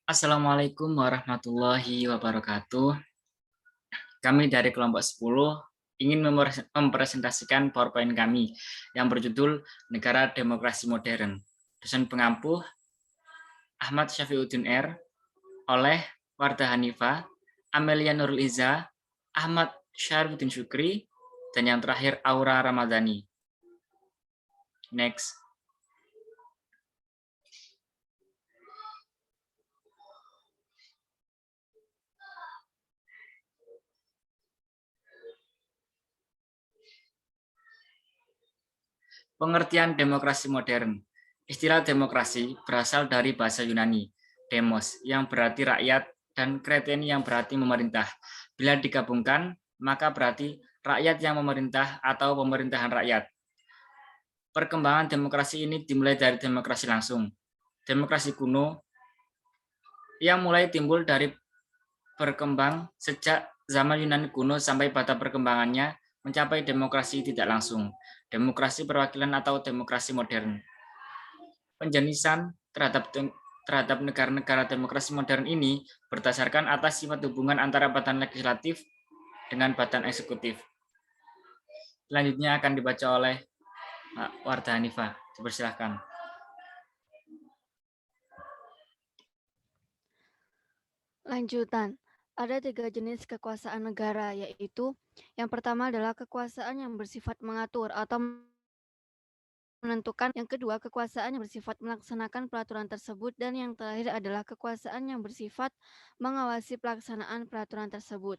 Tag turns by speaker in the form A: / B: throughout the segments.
A: Assalamualaikum warahmatullahi wabarakatuh. Kami dari kelompok 10 ingin mempresentasikan PowerPoint kami yang berjudul Negara Demokrasi Modern. Dosen pengampu Ahmad Syafiuddin R. oleh Wardah Hanifah, Amelia Nurul Iza, Ahmad Syarifuddin Syukri, dan yang terakhir Aura Ramadhani. Next. Pengertian demokrasi modern. Istilah demokrasi berasal dari bahasa Yunani, demos, yang berarti rakyat, dan kreten yang berarti memerintah. Bila digabungkan, maka berarti rakyat yang memerintah atau pemerintahan rakyat. Perkembangan demokrasi ini dimulai dari demokrasi langsung. Demokrasi kuno yang mulai timbul dari berkembang sejak zaman Yunani kuno sampai pada perkembangannya mencapai demokrasi tidak langsung, demokrasi perwakilan atau demokrasi modern. Penjenisan terhadap negara-negara demokrasi modern ini berdasarkan atas sifat hubungan antara badan legislatif dengan badan eksekutif. Selanjutnya akan dibaca oleh Pak Wardah Hanifah. Dipersilahkan.
B: Lanjutan. Ada 3 jenis kekuasaan negara, yaitu yang pertama adalah kekuasaan yang bersifat mengatur atau menentukan, yang kedua kekuasaan yang bersifat melaksanakan peraturan tersebut, dan yang terakhir adalah kekuasaan yang bersifat mengawasi pelaksanaan peraturan tersebut.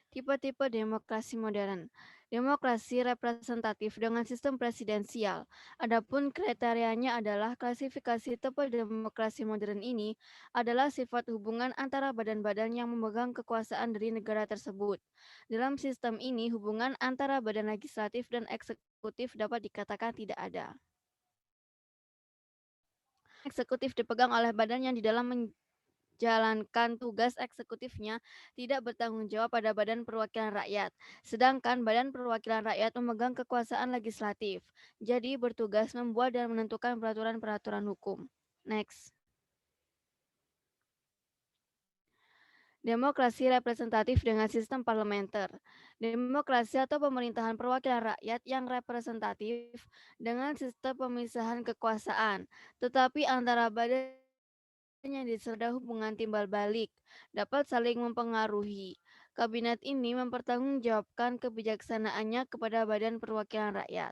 B: Tipe-tipe demokrasi modern. Demokrasi representatif dengan sistem presidensial. Adapun kriterianya adalah klasifikasi tipe demokrasi modern ini adalah sifat hubungan antara badan-badan yang memegang kekuasaan dari negara tersebut. Dalam sistem ini, hubungan antara badan legislatif dan eksekutif dapat dikatakan tidak ada. Eksekutif dipegang oleh badan yang di dalam menjalankan tugas eksekutifnya tidak bertanggung jawab pada Badan Perwakilan Rakyat, sedangkan Badan Perwakilan Rakyat memegang kekuasaan legislatif, jadi bertugas membuat dan menentukan peraturan-peraturan hukum. Next. Demokrasi representatif dengan sistem parlementer. Demokrasi atau pemerintahan perwakilan rakyat yang representatif dengan sistem pemisahan kekuasaan, tetapi antara badan yang disertai hubungan timbal balik, dapat saling mempengaruhi. Kabinet ini mempertanggungjawabkan kebijaksanaannya kepada Badan Perwakilan Rakyat.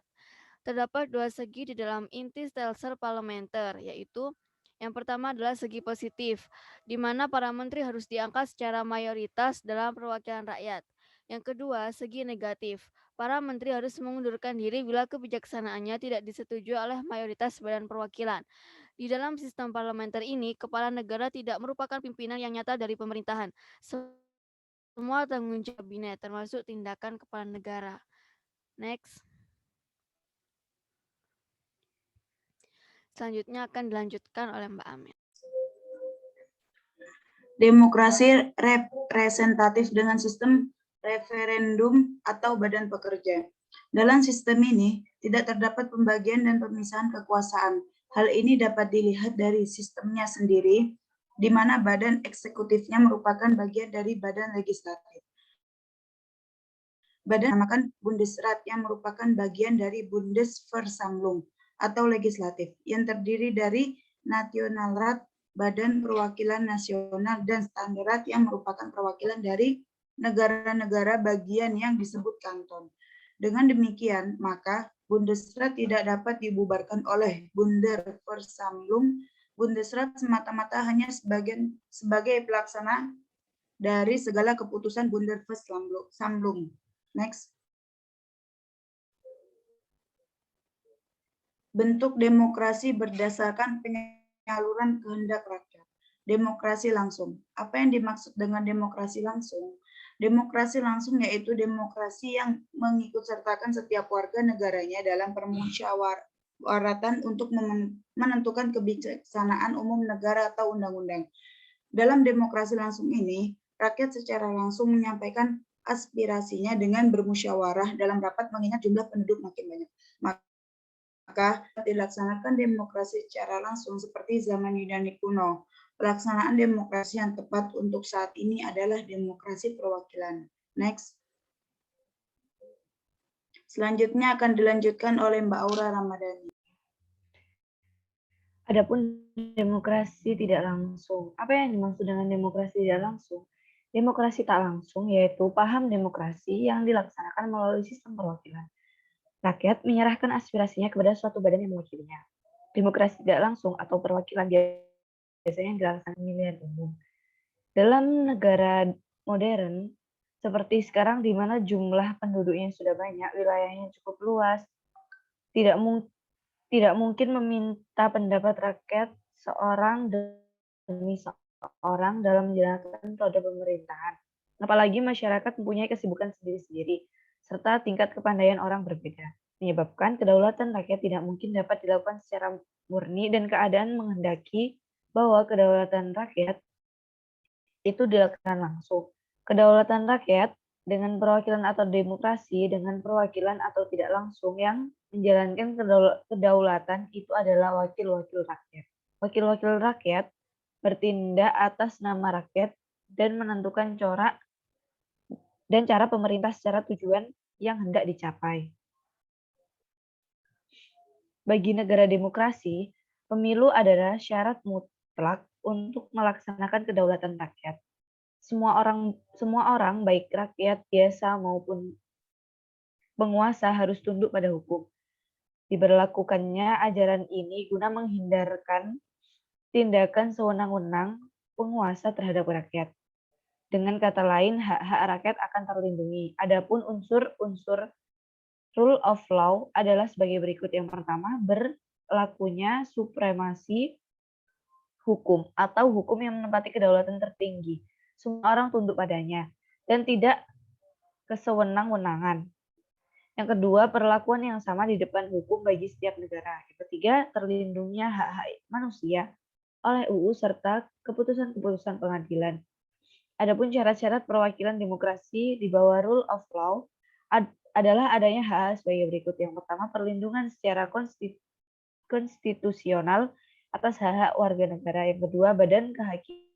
B: Terdapat 2 segi di dalam inti stelsel parlementer, yaitu yang pertama adalah segi positif, di mana para menteri harus diangkat secara mayoritas dalam perwakilan rakyat. Yang kedua, segi negatif. Para menteri harus mengundurkan diri bila kebijaksanaannya tidak disetujui oleh mayoritas badan perwakilan. Di dalam sistem parlementer ini, kepala negara tidak merupakan pimpinan yang nyata dari pemerintahan. Semua tanggung jawab kabinet, termasuk tindakan kepala negara. Next. Selanjutnya akan dilanjutkan oleh Mbak Amel.
C: Demokrasi representatif dengan sistem referendum atau badan pekerja. Dalam sistem ini, tidak terdapat pembagian dan pemisahan kekuasaan. Hal ini dapat dilihat dari sistemnya sendiri, di mana badan eksekutifnya merupakan bagian dari badan legislatif. Badan dinamakan Bundesrat yang merupakan bagian dari Bundesversammlung atau legislatif, yang terdiri dari Nationalrat, Badan Perwakilan Nasional, dan Ständerat yang merupakan perwakilan dari negara-negara bagian yang disebut kanton. Dengan demikian, maka Bundesrat tidak dapat dibubarkan oleh Bundesversammlung. Bundesrat semata-mata hanya sebagai pelaksana dari segala keputusan Bundesversammlung. Next. Bentuk demokrasi berdasarkan penyaluran kehendak rakyat. Demokrasi langsung. Apa yang dimaksud dengan demokrasi langsung? Demokrasi langsung yaitu demokrasi yang mengikutsertakan setiap warga negaranya dalam permusyawaratan untuk menentukan kebijaksanaan umum negara atau undang-undang. Dalam demokrasi langsung ini, rakyat secara langsung menyampaikan aspirasinya dengan bermusyawarah dalam rapat mengingat jumlah penduduk makin banyak. Maka dilaksanakan demokrasi secara langsung seperti zaman Yunani kuno. Pelaksanaan demokrasi yang tepat untuk saat ini adalah demokrasi perwakilan. Next. Selanjutnya akan dilanjutkan oleh Mbak Aura Ramadhani.
D: Adapun demokrasi tidak langsung. Apa yang dimaksud dengan demokrasi tidak langsung? Demokrasi tak langsung yaitu paham demokrasi yang dilaksanakan melalui sistem perwakilan. Rakyat menyerahkan aspirasinya kepada suatu badan yang mewakilinya. Demokrasi tidak langsung atau perwakilan biasanya dilaksanakan pemilihan umum. Dalam negara modern, seperti sekarang di mana jumlah penduduknya sudah banyak, wilayahnya cukup luas, tidak mungkin meminta pendapat rakyat seorang demi seorang dalam menjalankan roda pemerintahan. Apalagi masyarakat mempunyai kesibukan sendiri-sendiri, serta tingkat kepandaian orang berbeda, menyebabkan kedaulatan rakyat tidak mungkin dapat dilakukan secara murni dan keadaan menghendaki bahwa kedaulatan rakyat itu dilakukan langsung. Kedaulatan rakyat dengan perwakilan atau demokrasi dengan perwakilan atau tidak langsung yang menjalankan kedaulatan itu adalah wakil-wakil rakyat. Wakil-wakil rakyat bertindak atas nama rakyat dan menentukan cara pemerintah secara tujuan yang hendak dicapai. Bagi negara demokrasi, pemilu adalah syarat mutlak untuk melaksanakan kedaulatan rakyat. Semua orang baik rakyat biasa maupun penguasa harus tunduk pada hukum. Diberlakukannya ajaran ini guna menghindarkan tindakan sewenang-wenang penguasa terhadap rakyat. Dengan kata lain, hak-hak rakyat akan terlindungi. Adapun unsur-unsur rule of law adalah sebagai berikut. Yang pertama, berlakunya supremasi hukum atau hukum yang menempati kedaulatan tertinggi. Semua orang tunduk padanya dan tidak kesewenang-wenangan. Yang kedua, perlakuan yang sama di depan hukum bagi setiap negara. Yang ketiga, terlindungnya hak-hak manusia oleh UU serta keputusan-keputusan pengadilan. Adapun syarat-syarat perwakilan demokrasi di bawah rule of law adalah adanya hak sebagai berikut. Yang pertama, perlindungan secara konstitusional atas hak-hak warga negara. Yang kedua, badan kehakiman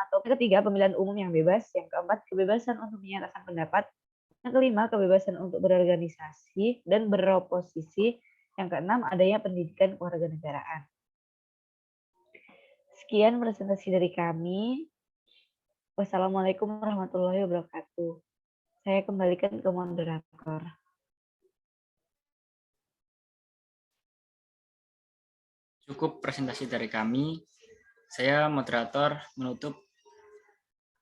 D: atau ketiga, pemilihan umum yang bebas. Yang keempat, kebebasan untuk menyatakan pendapat. Yang kelima, kebebasan untuk berorganisasi dan beroposisi. Yang keenam, adanya pendidikan kewarganegaraan. Sekian presentasi dari kami. Wassalamualaikum warahmatullahi wabarakatuh. Saya kembalikan ke moderator.
A: Cukup presentasi dari kami. Saya moderator menutup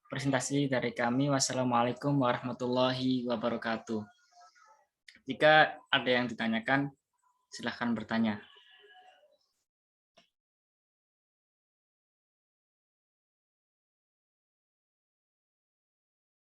A: presentasi dari kami. Wassalamualaikum warahmatullahi wabarakatuh. Jika ada yang ditanyakan, silahkan bertanya.